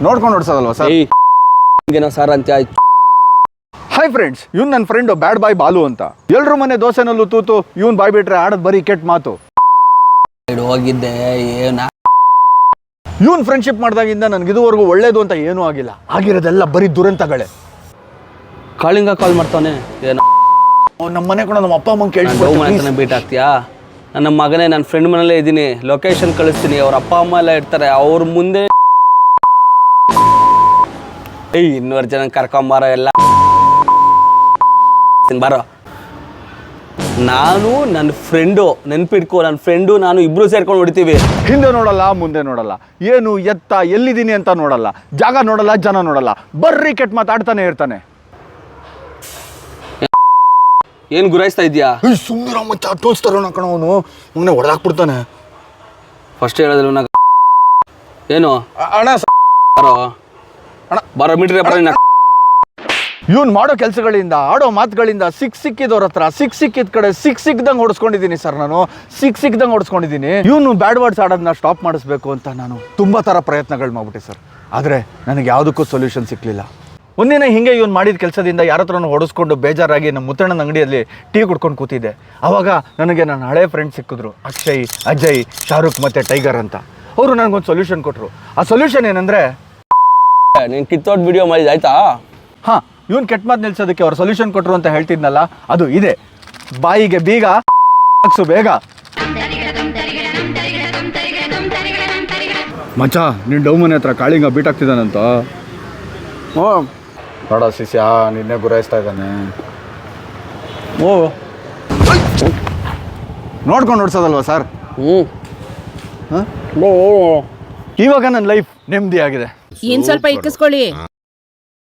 ನೋಡ್ಕೊಂಡು ಹೊಡ್ಸೋದಲ್ವಾ ಸರ್? ಏನೋ ಸರ್ ಅಂತ ಆಯ್ತು. ಹಾಯ್ ಫ್ರೆಂಡ್ಸ್, ಇವ್ನು ನನ್ನ ಫ್ರೆಂಡು ಬ್ಯಾಡ್ ಬಾಯ್ ಬಾಲು ಅಂತ. ಎಲ್ರ ಮನೆ ದೋಸೆನಲ್ಲೂ ತೂತು, ಇವ್ನು ಬಾಯ್ ಬಿಟ್ರೆ ಆಡೋದು ಬರೀ ಕೆಟ್ಟ ಮಾತು. ಹೋಗಿದ್ದೆ ಏನ ಇವ್ನು ಫ್ರೆಂಡ್ಶಿಪ್ ಮಾಡಿದಾಗಿಂದ ನನಗೆ ಇದುವರೆಗೂ ಒಳ್ಳೇದು ಅಂತ ಏನೂ ಆಗಿಲ್ಲ. ಆಗಿರೋದೆಲ್ಲ ಬರೀ ದುರಂತಗಳೇ. ಕಾಳಿಂಗ ಕಾಲ್ ಮಾಡ್ತಾನೆ. ಏನೋ ನಮ್ಮ ಮನೆ ಕೂಡ ನಮ್ಮ ಅಪ್ಪ ಅಮ್ಮಂಗೆ ಕೇಳಿ ಭೇಟಿ ಆಗ್ತೀಯಾ? ನನ್ನ ಮಗನೇ, ನನ್ನ ಫ್ರೆಂಡ್ ಮನೇಲೇ ಇದ್ದೀನಿ, ಲೊಕೇಶನ್ ಕಳಿಸ್ತೀನಿ. ಅವ್ರ ಅಪ್ಪ ಅಮ್ಮ ಎಲ್ಲ ಇರ್ತಾರೆ. ಅವ್ರ ಮುಂದೆ 200 ಜನ ಕರ್ಕೊಂಬಾರೋ ಎಲ್ಲ ಬಾರೋ. ನಾನು ನನ್ನ ಫ್ರೆಂಡು, ನೆನ್ಪಿಟ್ಕೋ, ನನ್ನ ಫ್ರೆಂಡು ನಾನು ಇಬ್ರು ಸೇರ್ಕೊಂಡು ಹೊಡಿತೀವಿ. ಹಿಂದೆ ನೋಡಲ್ಲ, ಮುಂದೆ ನೋಡಲ್ಲ, ಏನು ಎತ್ತ ಎಲ್ಲಿದ್ದೀನಿ ಅಂತ ನೋಡಲ್ಲ, ಜಾಗ ನೋಡಲ್ಲ, ಜನ ನೋಡಲ್ಲ, ಬರ್ರಿ ಕೆಟ್ಟ ಮಾತಾಡ್ತಾನೆ ಇರ್ತಾನೆ. ಏನು ಗುರಾಯಿಸ್ತಾ ಇದೆಯಾ? ಸುಮ್ಮನೆ ಮಚ್ಚ ತೋರಿಸ್ತಾರೋಣ ಕಣ ಅವನು, ಮುನ್ನೆ ಹೊಡೆದಾಕ್ಬಿಡ್ತಾನೆ. ಫಸ್ಟ್ ಹೇಳಿದ್ರು ಏನು ಅಣ್ಣ ಬಾರೋ ಅಣ್ಣ, ಬಾರೋ ಮೀಟ್ರಿ ಬರೋ. ಇವನು ಮಾಡೋ ಕೆಲಸಗಳಿಂದ, ಆಡೋ ಮಾತುಗಳಿಂದ ಸಿಕ್ಕಿದವ್ರ ಹತ್ರ ಸಿಕ್ಕಿದ ಕಡೆ ಸಿಕ್ದಂಗೆ ಹೊಡಿಸ್ಕೊಂಡಿದ್ದೀನಿ ಸರ್. ನಾನು ಸಿಕ್ದಂಗೆ ಹೊಡಿಸ್ಕೊಂಡಿದ್ದೀನಿ. ಇವನು ಬ್ಯಾಡ್ ವರ್ಡ್ಸ್ ಆಡೋದನ್ನ ಸ್ಟಾಪ್ ಮಾಡಿಸ್ಬೇಕು ಅಂತ ನಾನು ತುಂಬ ಥರ ಪ್ರಯತ್ನಗಳು ಮಾಡ್ಬಿಟ್ಟೆ ಸರ್. ಆದರೆ ನನಗೆ ಯಾವುದಕ್ಕೂ ಸೊಲ್ಯೂಷನ್ ಸಿಕ್ಕಲಿಲ್ಲ. ಒಂದಿನ ಹಿಂಗೆ ಇವನು ಮಾಡಿದ ಕೆಲಸದಿಂದ ಯಾರ ಹತ್ರನೂ ಹೊಡಿಸ್ಕೊಂಡು ಬೇಜಾರಾಗಿ ನಮ್ಮ ಮುತ್ತಣ್ಣನ ಅಂಗಡಿಯಲ್ಲಿ ಟೀ ಕುಡ್ಕೊಂಡು ಕೂತಿದ್ದೆ. ಆವಾಗ ನನಗೆ ನನ್ನ ಹಳೆ ಫ್ರೆಂಡ್ ಸಿಕ್ಕಿದ್ರು, ಅಕ್ಷಯ್, ಅಜಯ್, ಶಾರುಖ್ ಮತ್ತು ಟೈಗರ್ ಅಂತ. ಅವರು ನನಗೊಂದು ಸೊಲ್ಯೂಷನ್ ಕೊಟ್ಟರು. ಆ ಸೊಲ್ಯೂಷನ್ ಏನಂದರೆ, ನೀನು ಕಿತ್ತೋಟ್ ವಿಡಿಯೋ ಮಾಡಿದ್ದು ಆಯ್ತಾ? ಹಾಂ, ಇವನು ಕೆಟ್ಟ ಮಾತು ನಿಲ್ಸೋದಕ್ಕೆ ಅವ್ರು ಸೊಲ್ಯೂಷನ್ ಕೊಟ್ಟರು ಅಂತ ಹೇಳ್ತಿದ್ನಲ್ಲ, ಅದು ಇದೆ. ಬಾಯಿಗೆ ಬೀಗ ಹಾಕ್ಸು ಬೇಗ. ಮಚ್ಚ, ನೀನು ಡೌ ಮನೆ ಹತ್ರ ಕಾಳಿಂಗ ಬೀಟ್ ಆಗ್ತಿದ್ದಾನಂತ. ಹ್ಞೂ ನೋಡ ಶಿಷ್ಯ, ನಿನ್ನೆ ಗುರಾಯಿಸ್ತಾ ಇದ್ದಾನೆ. ಓ, ನೋಡ್ಕೊಂಡು ನೋಡ್ಸೋದಲ್ವಾ ಸರ್? ಹಾಂ, ಇವಾಗ ನನ್ನ ಲೈಫ್ ನೆಮ್ಮದಿ ಆಗಿದೆ. ಏನ್ ಸ್ವಲ್ಪ ಇಕ್ಕಿಸ್ಕೊಳ್ಳಿ.